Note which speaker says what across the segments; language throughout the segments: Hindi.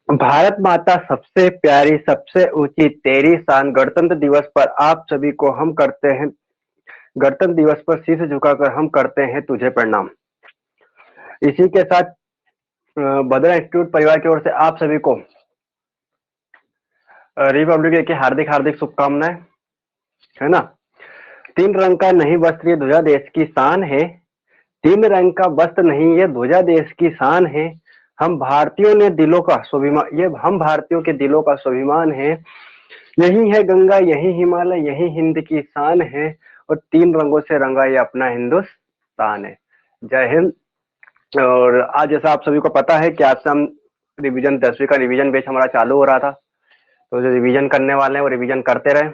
Speaker 1: भारत माता सबसे प्यारी, सबसे ऊंची, तेरी शान। गणतंत्र दिवस पर आप सभी को हम करते हैं, गणतंत्र दिवस पर शीश झुकाकर हम करते हैं तुझे प्रणाम। इसी के साथ बद्रा इंस्टीट्यूट परिवार की ओर से आप सभी को रिपब्लिक डे की हार्दिक हार्दिक शुभकामनाएं, है ना। तीन रंग का नहीं वस्त्र, ये ध्वजा देश की शान है। तीन रंग का वस्त्र नहीं, ये ध्वजा देश की शान है। हम भारतीयों ने दिलों का स्वाभिमान, ये हम भारतीयों के दिलों का स्वाभिमान है। यही है गंगा, यही हिमालय, यही हिंद की शान है। और तीन रंगों से रंगा ये अपना हिंदुस्तान है। जय हिंद। और आज जैसा आप सभी को पता है कि आज से हम रिवीजन 10वीं का रिवीजन बैच हमारा चालू हो रहा था। तो जो रिवीजन करने वाले हैं वो रिवीजन करते रहे,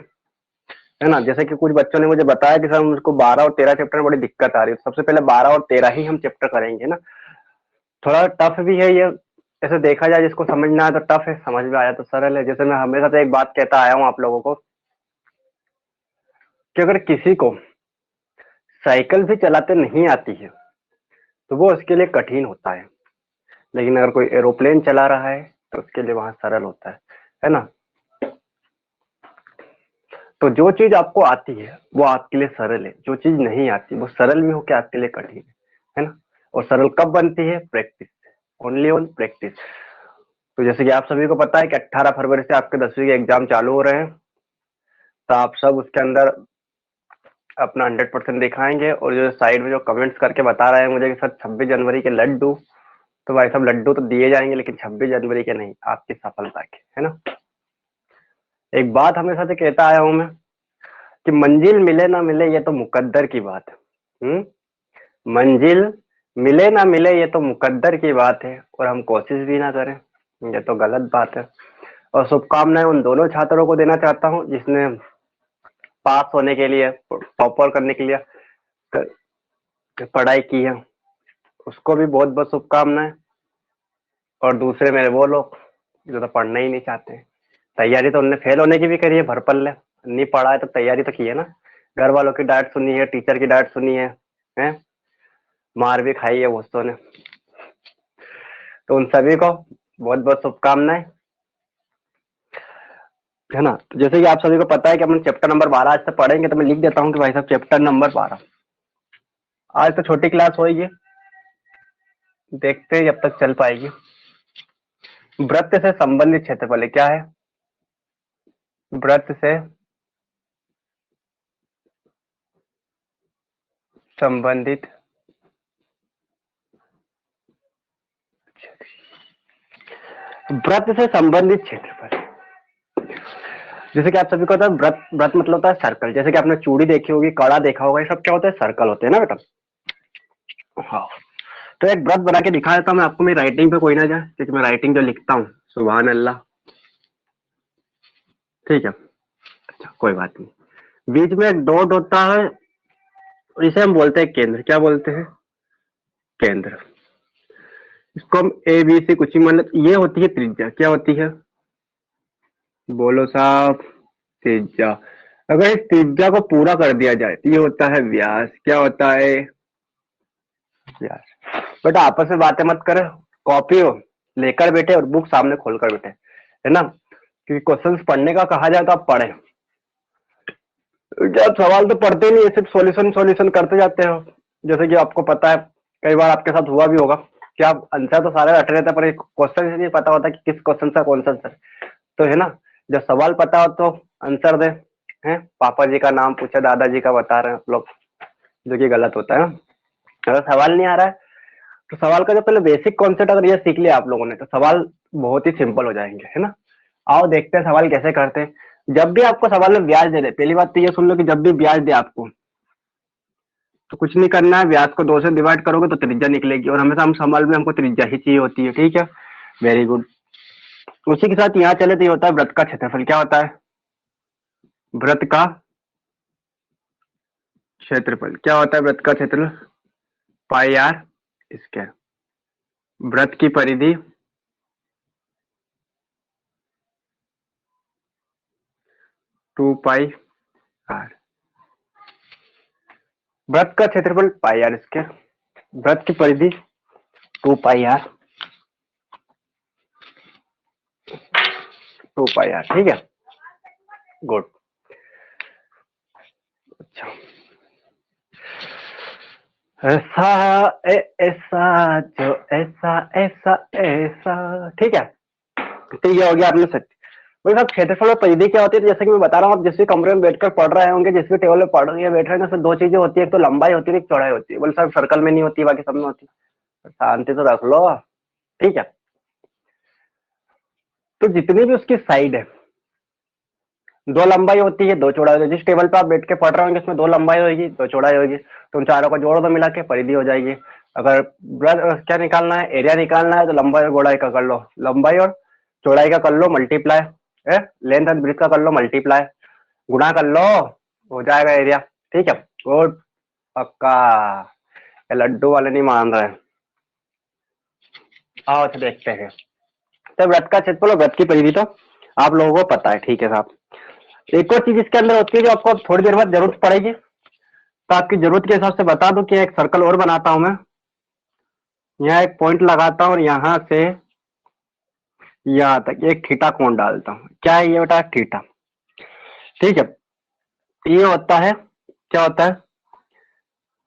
Speaker 1: है ना। जैसे कि कुछ बच्चों ने मुझे बताया कि सर मुझको 12 और 13 चैप्टर में बड़ी दिक्कत आ रही है। तो सबसे पहले 12 और 13 ही हम चैप्टर करेंगे ना। थोड़ा टफ भी है ये, ऐसे देखा जाए जिसको समझ ना आए तो टफ है, समझ में आया तो सरल है। जैसे मैं हमेशा से एक बात कहता आया हूँ आप लोगों को कि अगर किसी को साइकिल भी चलाते नहीं आती है तो वो उसके लिए कठिन होता है, लेकिन अगर कोई एरोप्लेन चला रहा है तो उसके लिए वहां सरल होता है ना। तो जो चीज आपको आती है वो आपके लिए सरल है, जो चीज नहीं आती वो सरल भी होकर आपके लिए कठिन है ना। और सरल कब बनती है? Practice, only on practice. तो जैसे कि आप सभी को पता है कि 18 फरवरी से आपके 10वीं के एग्जाम चालू हो रहे हैं, तो आप सब उसके अंदर अपना 100% दिखाएंगे। और जो साइड में जो कमेंट्स करके बता रहे हैं मुझे कि सर 26 जनवरी के लड्डू, तो भाई सब लड्डू तो दिए जाएंगे लेकिन 26 जनवरी के नहीं, आपकी सफलता के, है ना। एक बात हमेशा से कहता आया हूं मैं कि मंजिल मिले ना मिले ये तो मुकद्दर की बात है। मंजिल मिले ना मिले ये तो मुकद्दर की बात है, और हम कोशिश भी ना करें ये तो गलत बात है। और शुभकामनाएं उन दोनों छात्रों को देना चाहता हूं जिसने पास होने के लिए, टॉपर करने के लिए पढ़ाई की है, उसको भी बहुत बहुत शुभकामनाएं। और दूसरे मेरे वो लोग जो तो पढ़ना ही नहीं चाहते, तैयारी तो उनने फेल होने की भी करी है भरपल्ले, नहीं पढ़ा है तो तैयारी तो की है ना। घर वालों की डांट सुनी है, टीचर की डांट सुनी है? मार भी खाई है दोस्तों ने। तो उन सभी को बहुत बहुत शुभकामनाएं, है ना। तो जैसे कि आप सभी को पता है कि अपन चैप्टर नंबर 12 आज से पढ़ेंगे, तो मैं लिख देता हूँ कि भाई साहब चैप्टर नंबर 12। आज तो छोटी क्लास होगी, देखते हैं जब तक चल पाएगी। वृत्त से संबंधित क्षेत्रफल क्या है? वृत्त से संबंधित वृत्त से संबंधित क्षेत्रफल। जैसे कि आप सभी को पता है व्रत, व्रत मतलब होता है सर्कल। जैसे कि आपने चूड़ी देखी होगी, कड़ा देखा होगा, ये सब क्या होता है? सर्कल होते हैं ना बेटा। हाँ, तो एक व्रत बना के दिखा देता हूँ मैं आपको। मेरी राइटिंग पे कोई ना जाए, क्योंकि मैं राइटिंग जो लिखता हूँ, सुभान अल्लाह, ठीक है। अच्छा कोई बात नहीं। बीच में एक डॉट होता है, इसे हम बोलते हैं केंद्र। क्या बोलते हैं? केंद्र। इसको हम ए बी सी कुछ ही मतलब, ये होती है त्रिज्या। क्या होती है? बोलो साहब, त्रिज्या। अगर इस त्रिज्या को पूरा कर दिया जाए तो ये होता है व्यास। क्या होता है? व्यास। बेटा आपस में बातें मत करें, कॉपी हो लेकर बैठे और बुक सामने खोलकर बैठे, है ना। क्योंकि क्वेश्चंस पढ़ने का कहा जाए तो आप पढ़े, क्या सवाल तो पढ़ते नहीं है, सिर्फ सॉल्यूशन सॉल्यूशन करते जाते हो। जैसे कि आपको पता है, कई बार आपके साथ हुआ भी होगा कि आप आंसर तो सारे रट रहते हैं पर क्वेश्चन से नहीं पता होता कि किस क्वेश्चन का कौन सा आंसर, तो है ना। जब सवाल पता हो तो आंसर दे, हैं पापा जी का नाम पूछे, दादाजी का बता रहे हैं आप लोग, जो कि गलत होता है। अगर सवाल नहीं आ रहा है तो सवाल का जो पहले बेसिक कॉन्सेप्ट अगर ये सीख लिया आप लोगों ने तो सवाल बहुत ही सिंपल हो जाएंगे, है ना। आओ देखते हैं सवाल कैसे करते हैं। जब भी आपको सवाल में ब्याज दे दे, पहली बात तो ये सुन लो कि जब भी ब्याज दे आपको तो कुछ नहीं करना है, ब्याज को 2 से डिवाइड करोगे तो त्रिज्या निकलेगी। और हमेशा हम सवाल में हमको त्रिज्या ही चाहिए होती है, ठीक है। Very good. उसी के साथ यहाँ चले तो ये होता है व्रत का क्षेत्रफल। क्या होता है? व्रत का क्षेत्रफल। क्या होता है व्रत का क्षेत्रफल? पाई आर स्क्वायर। व्रत की परिधि 2 पाई आर। व्रत का क्षेत्रफल पाई आर स्क्वायर, व्रत की परिधि 2 पाई आर। 2 पाई आर, ठीक है, गुड। अच्छा, ऐसा ऐसा जो ऐसा ऐसा ऐसा, ठीक है। तो ये हो गया आपने सच। वही साहब क्षेत्रफल और परिधि क्या होती है, तो जैसे कि मैं बता रहा हूँ, आप जिस भी कमरे में बैठकर पढ़ रहे होंगे, जिस भी टेबल में पढ़ रहे बैठ रहे हैं, उसमें दो चीजें होती है, एक तो लंबाई होती है, एक चौड़ाई होती है। बोले साहब सर्कल में नहीं होती, बाकी सब में होती है। शांति तो रख लो, ठीक है। तो जितनी भी उसकी साइड है, दो लंबाई होती है, दो चौड़ाई होती है। जिस टेबल पे आप बैठ के पढ़ रहे होंगे उसमें दो लंबाई होगी, दो चौड़ाई होगी, तो उन चारों को जोड़ दो मिला के, परिधि हो जाएगी। अगर क्या निकालना है, एरिया निकालना है, तो लंबाई और चौड़ाई का कर लो, लंबाई और चौड़ाई का कर लो मल्टीप्लाई, लेंथ एंड ब्रेथ का कर लो मल्टीप्लाई, गुणा कर लो, हो जाएगा एरिया, ठीक है, गुड, पक्का। ये लड्डू वाले नहीं मान रहे। आओ अच्छा देखते हैं। तो व्रत का क्षेत्रफल और व्रत की परिधि तो आप लोगों को पता है, ठीक है साहब। एक और चीज इसके अंदर होती है जो आपको अब थोड़ी देर बाद जरूरत पड़ेगी, तो आपकी जरूरत के हिसाब से बता दूं कि एक सर्कल और बनाता हूं मैं, यहाँ एक पॉइंट लगाता हूं और यहाँ से यहाँ तक एक थीटा कोण डालता हूं। क्या है ये बेटा, थीटा, ठीक है। ये होता है, क्या होता है,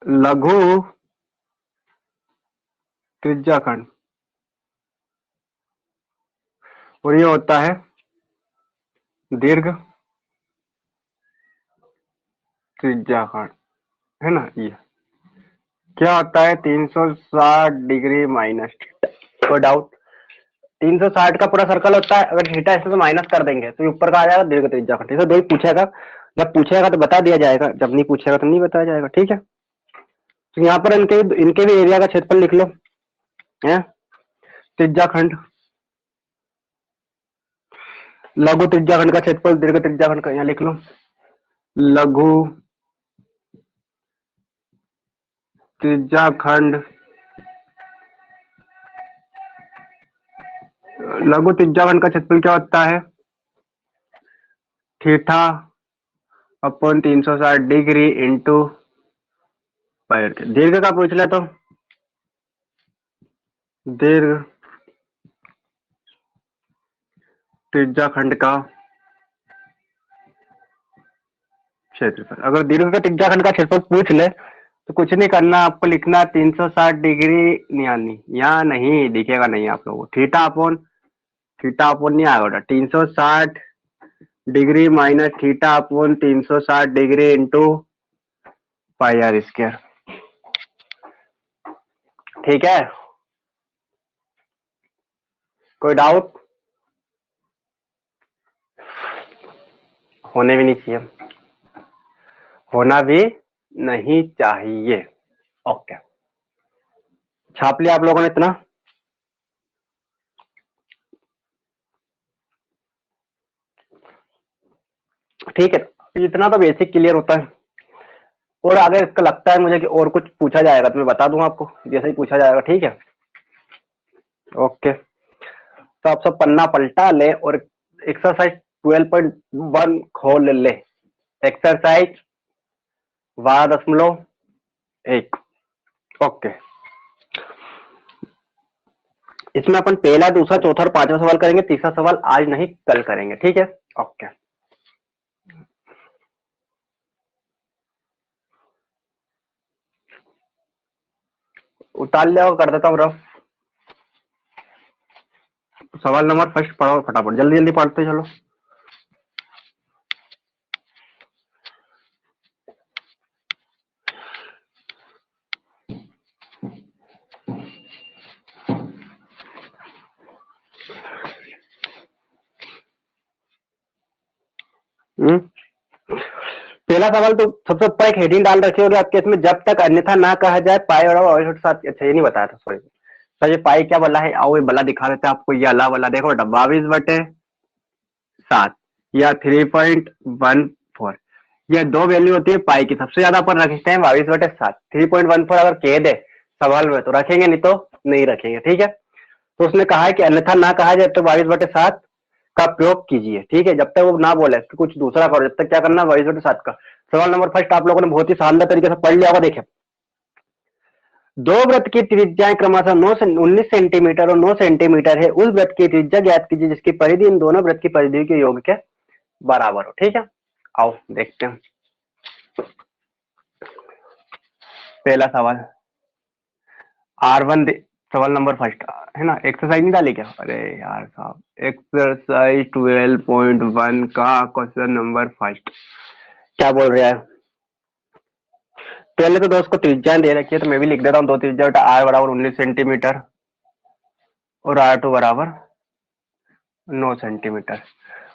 Speaker 1: लघु त्रिज्याखंड, और ये होता है दीर्घ त्रिज्याखंड, है ना। ये क्या होता है, 360 डिग्री माइनस थीटा। कोई डाउट? 360 का पूरा सर्कल होता है, अगर थीटा इसमें से माइनस कर देंगे तो ऊपर का आ जाएगा दीर्घ त्रिज्याखंड। ठीक है, दो ही पूछेगा, जब पूछेगा तो बता दिया जाएगा, जब नहीं पूछेगा तो नहीं बताया जाएगा, ठीक है। तो यहाँ पर इनके इनके भी एरिया का क्षेत्रफल लिख लो, है त्रिज्याखंड, लघु त्रिज्याखंड का क्षेत्रफल, दीर्घ त्रिज्याखंड का यहाँ लिख लो, लघु त्रिज्याखंड, लघु त्रिज्याखंड का क्षेत्रफल क्या होता है, थीटा अपॉन 360 डिग्री इंटू पाई। दीर्घ का पूछ ले तो दीर्घ त्रिज्याखंड का क्षेत्रफल, अगर दीर्घ का त्रिज्याखंड का क्षेत्रफल पूछ ले तो कुछ नहीं करना, आपको लिखना 360 डिग्री, यानी यहाँ नहीं दिखेगा, नहीं आप लोगों को, थीटा अपॉन नहीं आएगा, 360 degree minus theta upon 360 degree into pi r square, ठीक है। कोई डाउट? होने भी नहीं चाहिए, होना भी नहीं चाहिए, ओके। छाप लिया आप लोगों ने इतना? ठीक है, इतना तो बेसिक क्लियर होता है, और अगर इसका लगता है मुझे कि और कुछ पूछा जाएगा तो मैं बता दूंगा आपको, जैसे ही पूछा जाएगा, ठीक है, ओके। तो आप सब पन्ना पलटा ले और एक्सरसाइज 12.1 खोल ले, एक्सरसाइज 12.1, ओके। इसमें अपन पहला, दूसरा, चौथा और पांचवा सवाल करेंगे, तीसरा सवाल आज नहीं कल करेंगे, ठीक है, ओके। उतार लिया कर देता हूँ रफ। सवाल नंबर फर्स्ट पढ़ो फटाफट, जल्दी जल्दी पढ़ते चलो। पहला सवाल तो सबसे ऊपर एक हेडिंग डाल रखी होगी आपके इसमें, जब तक अन्यथा ना कहा जाए पाई और साथ। अच्छा ये नहीं बताया था, सॉरी सर, ये पाई क्या बला है, आओ ये बला दिखा देते हैं आपको, ये अला वाला देखो बेटा, 22/7 या 3.14, ये दो वैल्यू होती है पाई की, सबसे ज्यादा अपन रखते हैं 22/7। 3.14 अगर कह दे सवाल में तो रखेंगे, नहीं तो नहीं रखेंगे, ठीक है। तो उसने कहा है कि अन्यथा ना कहा जाए तो 22/7 का प्रयोग कीजिए, ठीक है, जब तक वो ना बोले तो कुछ दूसरा करो, जब तक क्या करना, 22/7 का। सवाल नंबर फर्स्ट आप लोगों ने बहुत ही शानदार तरीके से पढ़ लिया होगा, देखें दो वृत्त की त्रिज्याएं क्रमशः 19 सेंटीमीटर और 9 सेंटीमीटर है, उस वृत्त की त्रिज्या ज्ञात कीजिए जिसकी परिधि इन दोनों वृत्त की परिधि के योग के बराबर हो। ठीक है, आओ देखते हैं पहला सवाल। R1 सवाल नंबर फर्स्ट है ना, एक्सरसाइज नहीं डाली क्या? अरे यार साहब, एक्सरसाइज 12.1 का क्वेश्चन नंबर फर्स्ट क्या बोल रहा है? पहले तो दोस्त को त्रिज्याएं दे रखी है, तो मैं भी लिख देता हूँ दो त्रिज्या बेटा। R बराबर 19 सेंटीमीटर और R2 बराबर 9 सेंटीमीटर।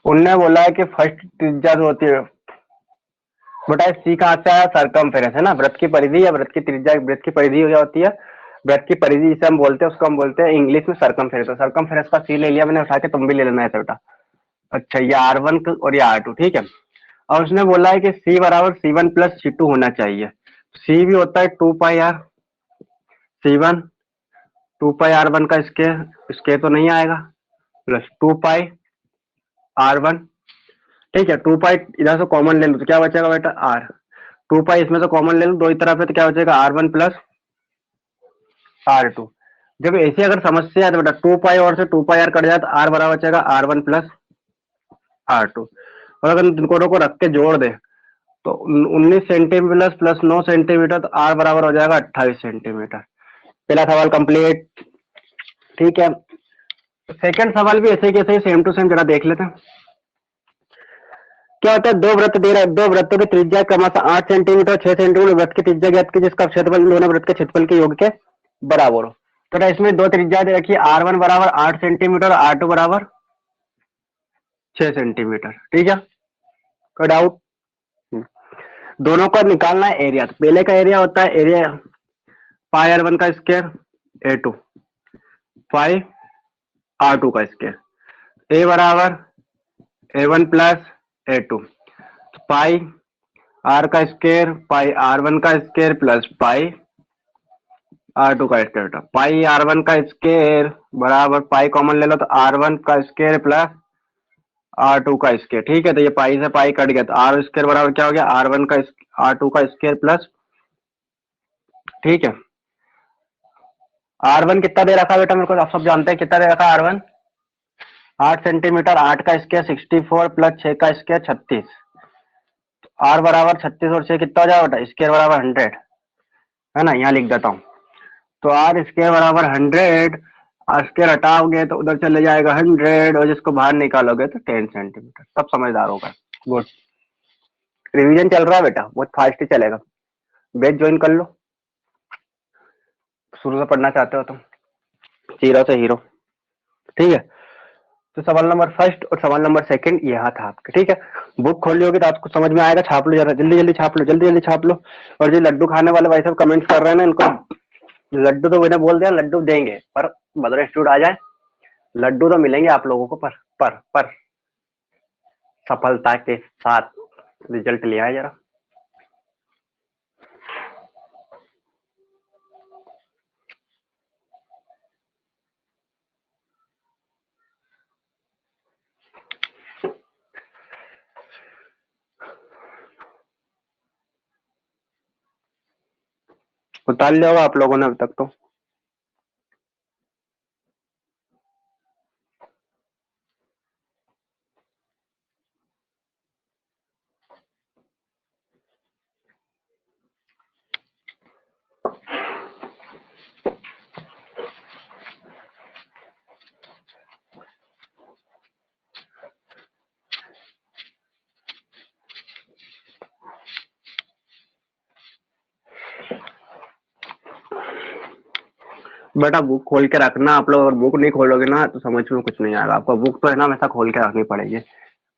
Speaker 1: उनने बोला है कि फर्स्ट त्रिज्या जो होती है बेटा, सी कहाँ से आया? सर्कमफेरेंस है ना, वृत्त की परिधि या वृत्त की त्रिज्या, वृत्त की परिधि क्या होती है? वृत्त की परिधि जिसे हम बोलते हैं उसको हम बोलते हैं इंग्लिश में सर्कमफेरेंस। तो सर्कमफेरेंस का सी ले लिया मैंने उठा के, तुम भी ले लेना है बेटा। अच्छा, ये R1 और ये R2, ठीक है। और उसने बोला है कि C बराबर C1 प्लस C2 होना चाहिए। C भी होता है 2 पाई R C1, 2 पाई R1 का स्केयर, स्केयर तो नहीं आएगा, प्लस 2 पाई R1, ठीक है। 2 पाई इधर से कॉमन ले लो तो क्या बचेगा बेटा? R। 2 पाई इसमें से कॉमन ले लो दो ही तरफ है, तो क्या बचेगा? R1 plus R2। जब ऐसी अगर समस्या है तो बेटा 2 पाई और से 2 पाई R कट जाए तो R बराबर बचेगा R1 प्लस R2। और अगर इन दोनों को रख के जोड़ दे तो 19 सेंटीमीटर प्लस 9 सेंटीमीटर, तो R बराबर हो जाएगा 28 सेंटीमीटर। पहला सवाल कंप्लीट, ठीक है। सेकंड सवाल भी ऐसे कैसे सेम टू सेम जरा देख लेते हैं। क्या होता है? दो वृत्त दे रहा है, दो वृत्तों की त्रिज्या क्रमशः 8 सेंटीमीटर 6 सेंटीमीटर, वृत्त की त्रिज्या ज्ञात की जिसका क्षेत्रफल दोनों वृत्त के क्षेत्रफल के योग के बराबर हो। तो इसमें दो त्रिज्या दे रखी है, R1 बराबर 8 सेंटीमीटर, R2 बराबर 6 सेंटीमीटर, ठीक है। कोई डाउट? दोनों को निकालना है एरिया। तो पहले का एरिया होता है एरिया पाई R1 का स्क्वायर A2 पाई R2 का स्क्वायर, A बराबर A1 प्लस A2 पाई R का स्क्वायर पाई R1 का स्क्वायर प्लस पाई R2 का स्क्वायर। पाई R1 का स्क्वायर बराबर पाई कॉमन ले लो तो R1 का स्क्वायर प्लस R2 का स्क्वायर, ठीक है। तो ये पाई से पाई कट गया तो R स्क्वायर बराबर क्या हो गया? R1 का R2 का स्क्वायर प्लस, ठीक है। R1 कितना दे रखा बेटा मेरे को? आप सब जानते हैं कितना दे रखा R1? 8 सेंटीमीटर, 8 का स्क्वायर 64 प्लस 6 का स्क्वायर 36। R बराबर 36 और 6 कितना हो जाएगा बेटा? स्क्वायर बराबर 100 है ना, यहाँ लिख देता हूँ। तो R स्क्वायर बराबर 100, स्क्वायर हटाओगे तो उधर चले जाएगा 100 और जिसको बाहर निकालोगे तो 10 सेंटीमीटर। सब समझदार होगा। गुड, रिवीजन चल रहा है बेटा, बहुत फास्ट ही चलेगा। बैच ज्वाइन कर लो, शुरू से पढ़ना चाहते हो तुम, जीरो से हीरो, ठीक है। तो सवाल नंबर फर्स्ट और सवाल नंबर सेकंड यहाँ था आपके, ठीक है। बुक खोली होगी तो आपको समझ में आएगा। छाप लो जरा, जल्दी जल्दी छाप लो, जल्दी जल्दी छाप लो। और जो लड्डू खाने वाले भाई साहब कमेंट्स कर रहे हैं ना, इनको लड्डू तो मैंने बोल दिया लड्डू देंगे, पर मदर इंस्टीट्यूट आ जाए लड्डू तो मिलेंगे आप लोगों को, पर सफलता के साथ रिजल्ट ले आए जरा। उतार लिया होगा आप लोगों ने अब तक तो। बेटा बुक खोल के रखना आप लोग, अगर बुक नहीं खोलोगे ना तो समझ में कुछ नहीं आएगा आपको। बुक तो है ना हमेशा खोल के रखनी पड़ेगी,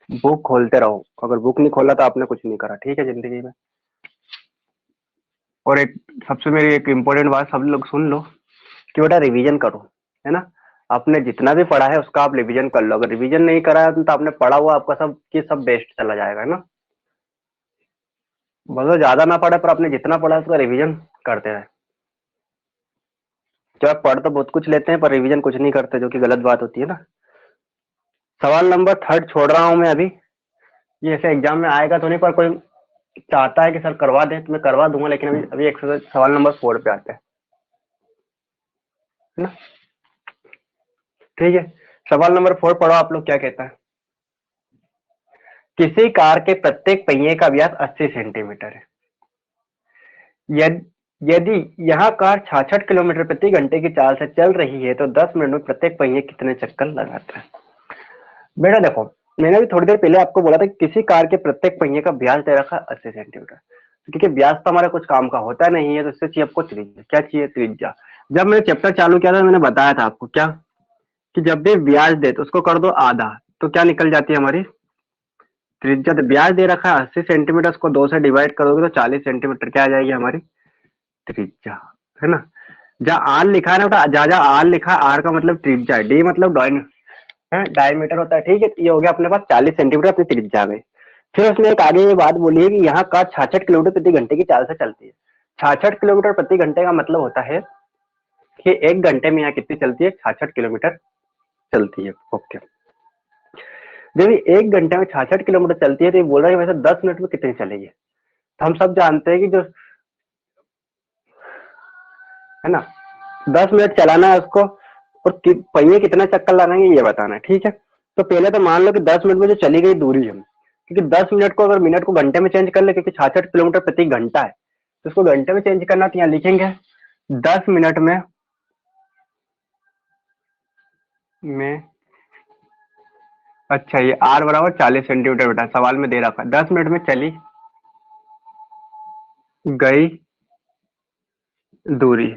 Speaker 1: बुक खोलते रहो। अगर बुक नहीं खोला तो आपने कुछ नहीं करा, ठीक है, जिंदगी में। और एक सबसे मेरी एक इम्पोर्टेंट बात सब लोग सुन लो कि बेटा रिवीजन करो, है ना। आपने जितना भी पढ़ा है उसका आप रिवीजन कर लो। अगर रिवीजन नहीं करा है तो आपने पढ़ा हुआ आपका सब की सब बेस्ट चला जाएगा, है ना। मतलब ज्यादा ना पढ़े पर आपने जितना पढ़ा है उसका रिवीजन करते रहे। जो आप पढ़ तो बहुत कुछ लेते हैं पर रिवीजन कुछ नहीं करते, जो कि गलत बात होती है ना। सवाल नंबर थर्ड छोड़ रहा हूं मैं अभी, ये ऐसे एग्जाम में आएगा तो नहीं, पर कोई चाहता है कि सर करवा दे तो मैं करवा दूंगा, लेकिन अभी अभी एक्सरसाइज सवाल नंबर 4 पे आते हैं। है ना। ठीक है, सवाल नंबर 4 पढ़ो आप लोग क्या कहता है। किसी कार के प्रत्येक पहिए का व्यास 80 सेंटीमीटर है। यदि यह कार 66 किलोमीटर प्रति घंटे की चाल से चल रही है तो 10 मिनट में प्रत्येक पहिए कितने चक्कर लगाता है। बेटा देखो, मैंने भी थोड़ी देर पहले आपको बोला था कि किसी कार के प्रत्येक पहिए का व्यास दे रखा है 80 सेंटीमीटर। क्योंकि व्यास तो हमारा कुछ काम का होता नहीं है, तो इससे चाहिए आपको त्रिज्या। क्या चाहिए? त्रिज्या। जब मैंने चैप्टर चालू किया था मैंने बताया था आपको क्या, कि जब भी व्यास दे तो उसको कर दो आधा, तो क्या निकल जाती है हमारी त्रिज्या। तो व्यास दे रखा है 80 सेंटीमीटर, उसको 2 से डिवाइड करोगे तो 40 सेंटीमीटर क्या आ जाएगी हमारी त्रिज्या, है ना। जहाँ आर लिखा है ना बेटा, जहाँ जहाँ आर लिखा है, आर का मतलब त्रिज्या है, डी मतलब डायमीटर होता है। ठीक है, ये हो गया अपने पास 40 सेंटीमीटर अपनी त्रिज्या में। फिर उसने एक आगे ये बात बोली है कि यहाँ कार 66 किलोमीटर प्रति घंटे की चाल से चलती है। 66 किलोमीटर प्रति घंटे का मतलब होता है कि 1 घंटे में यहाँ कितनी चलती है? 66 किलोमीटर चलती है। ओके, जब ये 1 घंटे में 66 किलोमीटर चलती है तो ये बोल रहा है वैसे 10 मिनट में कितनी चलेगी। तो हम सब जानते हैं कि जो, है ना, 10 मिनट चलाना है उसको, और पहिए कितना चक्कर लगाएंगे ये बताना है। ठीक है, तो पहले तो मान लो कि 10 मिनट में जो चली गई दूरी है, क्योंकि 10 मिनट को अगर मिनट को घंटे में चेंज कर ले, क्योंकि 66 किलोमीटर प्रति घंटा है, तो उसको घंटे में चेंज करना, तो यहाँ लिखेंगे 10 मिनट में। अच्छा, ये आर बराबर 40 सेंटीमीटर बेटा सवाल में दे रखा है। 10 मिनट में चली गई दूरी,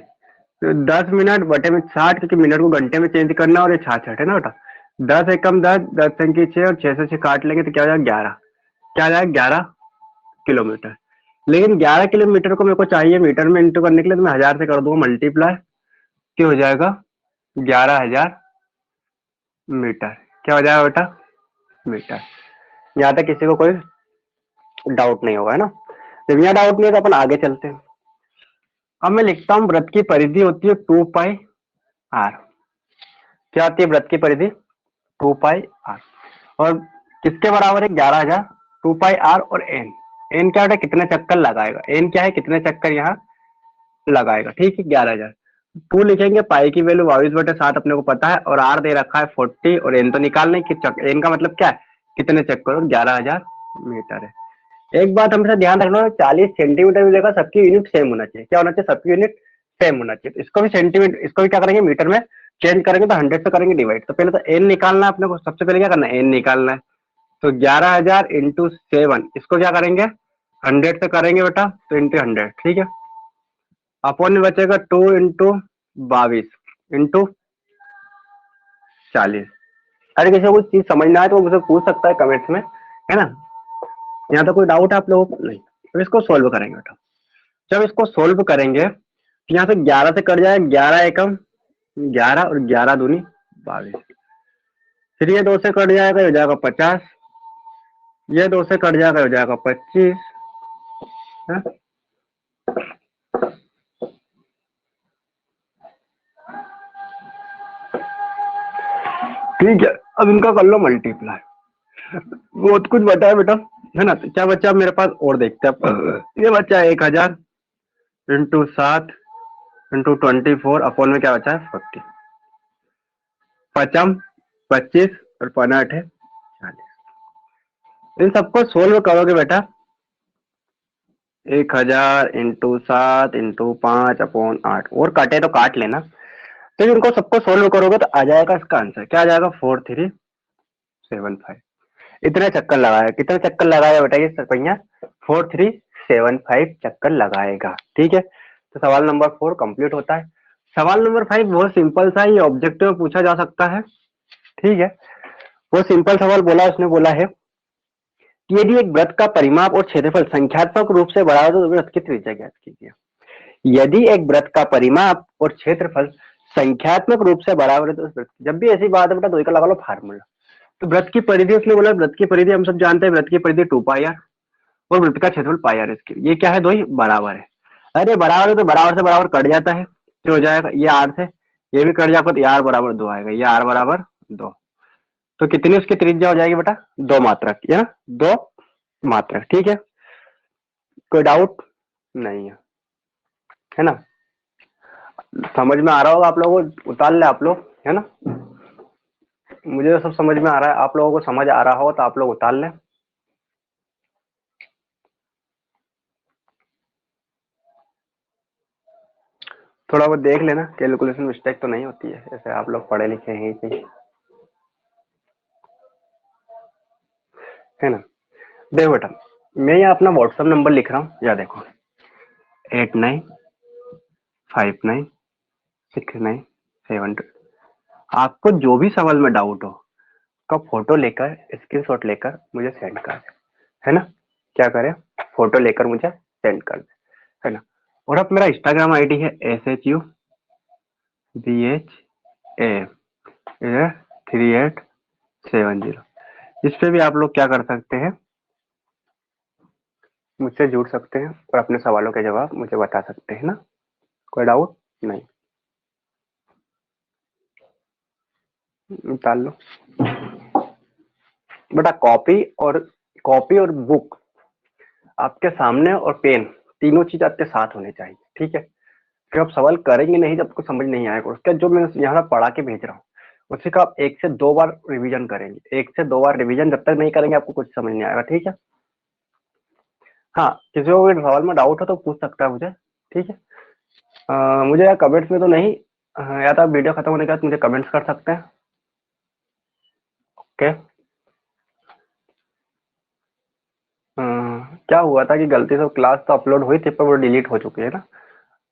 Speaker 1: तो 10 मिनट बटे में 60, क्योंकि मिनट को घंटे में चेंज करना, और ये 66 है ना बेटा। 10 एकम 10, 10 अंकी 6, और 6 से 6 काट लेंगे तो क्या हो जाएगा 11। क्या आ जाएगा? 11 किलोमीटर। लेकिन 11 किलोमीटर को मेरे को चाहिए मीटर में इंटू करने के लिए, तो मैं 1000 से कर दूंगा मल्टीप्लाई, क्या हो जाएगा? 11,000 मीटर। क्या हो जाएगा बेटा? मीटर। यहाँ तक किसी को कोई डाउट नहीं होगा, है ना। जब यहाँ डाउट नहीं है तो अपन आगे चलते हैं। अब मैं लिखता हूँ वृत्त की परिधि होती है 2 पाई आर। क्या होती है वृत्त की परिधि? 2 पाई आर। और किसके बराबर है? 11,000। 2 पाई आर और एन, एन क्या है? कितने चक्कर लगाएगा। एन क्या है? कितने चक्कर यहाँ लगाएगा। ठीक है, 11,000। 2 लिखेंगे, पाई की वैल्यू 22/7 अपने को पता है, और आर दे रखा है 40, और एन तो निकालना है कि एन का मतलब क्या है? कितने चक्कर, और 11,000 मीटर है। एक बात हमेशा ध्यान रखना, 40 सेंटीमीटर मिलेगा, सबकी यूनिट सेम होना चाहिए। क्या होना चाहिए? सबकी यूनिट सेम होना चाहिए। तो इसको भी सेंटीमीटर, इसको भी क्या करेंगे? मीटर में चेंज करेंगे, तो 100 से करेंगे डिवाइड। तो पहले तो एन निकालना है अपने को, सबसे पहले क्या करना है? एन निकालना है। तो 11,000 इंटू 7, इसको क्या करेंगे? 100 से करेंगे बेटा, तो इंटू 100। ठीक है, अपॉन में बचेगा 2 इंटू 22 इंटू 40। अरे किसी को कुछ चीज समझना है तो वो मुझसे पूछ सकता है कमेंट्स में, है ना। यहाँ तो कोई डाउट है आप लोगों को? नहीं। तो इसको सोल्व करेंगे बेटा। जब इसको सोल्व करेंगे तो यहाँ से 11 से कट जाएगा, 11 एकम 11, और 11 दूनी 22। फिर ये 2 से कट जाएगा, हो जाएगा 50। ये 2 से कट जाएगा, हो जाएगा 25। है? ठीक है, अब इनका कर लो मल्टीप्लाई। बहुत कुछ बचा है बेटा, है ना। तो क्या बचा मेरे पास और देखते हैं। ये बचा 1000 इंटू 7 इंटू 24 अपॉन में क्या बचा है? 40। पचम 25 और 5 है 40। इन सबको सोल्व करोगे बेटा, 1000 इंटू 7 इंटू 5 अपॉन 8, और काटे तो काट लेना। तो इनको सबको सोल्व करोगे तो आ जाएगा इसका आंसर। क्या आ जाएगा? 4375। इतने चक्कर लगाया। कितने चक्कर लगाया बेटा ये सरपैया? 4375 चक्कर लगाएगा। ठीक है, तो सवाल नंबर 4 कंप्लीट होता है। सवाल नंबर 5 बहुत सिंपल सा, ये ऑब्जेक्टिव में पूछा जा सकता है। ठीक है, वो सिंपल सवाल बोला, उसने बोला है कि यदि एक वृत्त का परिमाप और क्षेत्रफल संख्यात्मक रूप से बड़ा हो तो वृत्त की त्रिज्या ज्ञात कीजिए। यदि एक वृत्त का परिमाप और क्षेत्रफल संख्यात्मक रूप से बराबर है तो उस वृत्त, जब भी ऐसी बात है बेटा, तो एक लगा लो फार्मूला। तो वृत्त की परिधि उसने बोला, वृत्त की परिधि हम सब जानते हैं, वृत्त की परिधि 2 पाई आर, और वृत्त का क्षेत्रफल पाई आर इसकी। ये क्या है? दो ही बराबर है। अरे बराबर है तो बराबर से बराबर कट जाता है, तो हो जाएगा ये आर से ये भी कट जाएगा, तो आर बराबर 2 आएगा। ये आर बराबर 2, तो कितनी उसकी त्रिज्या हो जाएगी बेटा? 2 मात्रक, है ना, 2 मात्रक। ठीक है, कोई डाउट नहीं है, है ना। समझ में आ रहा होगा आप लोगों को, उतार ले आप लोग, है ना। मुझे तो सब समझ में आ रहा है, आप लोगों को समझ आ रहा हो तो आप लोग उतार लें। थोड़ा बहुत देख लेना, कैलकुलेशन मिस्टेक तो नहीं होती है, जैसे आप लोग पढ़े लिखे हैं ही, है ना। देखो बेटा, मैं यहाँ अपना व्हाट्सएप नंबर लिख रहा हूँ, या देखो 895969 आपको जो भी सवाल में डाउट हो का फोटो लेकर, स्क्रीनशॉट लेकर मुझे सेंड कर दे, है ना। क्या करें, फोटो लेकर मुझे सेंड कर दे, है ना। और अब मेरा इंस्टाग्राम आईडी है SHUBHA3870। इस पे भी आप लोग क्या कर सकते हैं, मुझसे जुड़ सकते हैं और अपने सवालों के जवाब मुझे बता सकते हैं ना, कोई डाउट नहीं। निकाल लो बेटा, कॉपी और बुक आपके सामने, और पेन, तीनों चीज आपके साथ होने चाहिए, ठीक है। फिर आप सवाल करेंगे नहीं जब आपको समझ नहीं आएगा, उसका जो मैं यहाँ पढ़ा के भेज रहा हूँ उसी का आप 1 से 2 बार रिवीजन करेंगे। 1 से 2 बार रिवीजन जब तक नहीं करेंगे आपको कुछ समझ नहीं आएगा, ठीक है। हाँ, किसी को अगर सवाल में डाउट हो तो पूछ सकता है मुझे, ठीक है। मुझे यार कमेंट्स में तो नहीं, या तो आप वीडियो खत्म होने के बाद मुझे कमेंट्स कर सकते हैं, ओके। क्या हुआ था कि गलती से क्लास तो अपलोड हुई थी पर वो डिलीट हो चुकी है ना।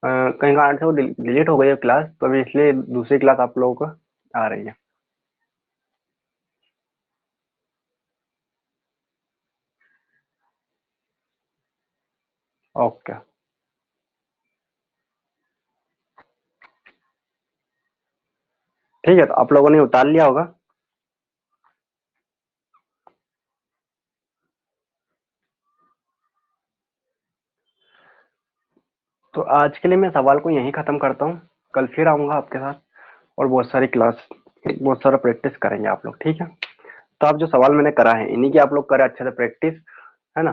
Speaker 1: कहीं कारण से वो डिलीट हो गई है क्लास, तो अभी इसलिए दूसरी क्लास आप लोगों को आ रही है, ओके। ठीक है, तो आप लोगों ने उतार लिया होगा। तो आज के लिए मैं सवाल को यहीं खत्म करता हूँ, कल फिर आऊंगा आपके साथ और बहुत सारी क्लास, बहुत सारा प्रैक्टिस करेंगे आप लोग, ठीक है। तो आप जो सवाल मैंने करा है इन्हीं की आप लोग करें अच्छे से प्रैक्टिस, है ना।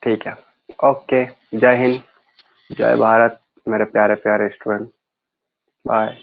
Speaker 1: ठीक है, ओके। जय हिंद, जय भारत मेरे प्यारे प्यारे स्टूडेंट, बाय।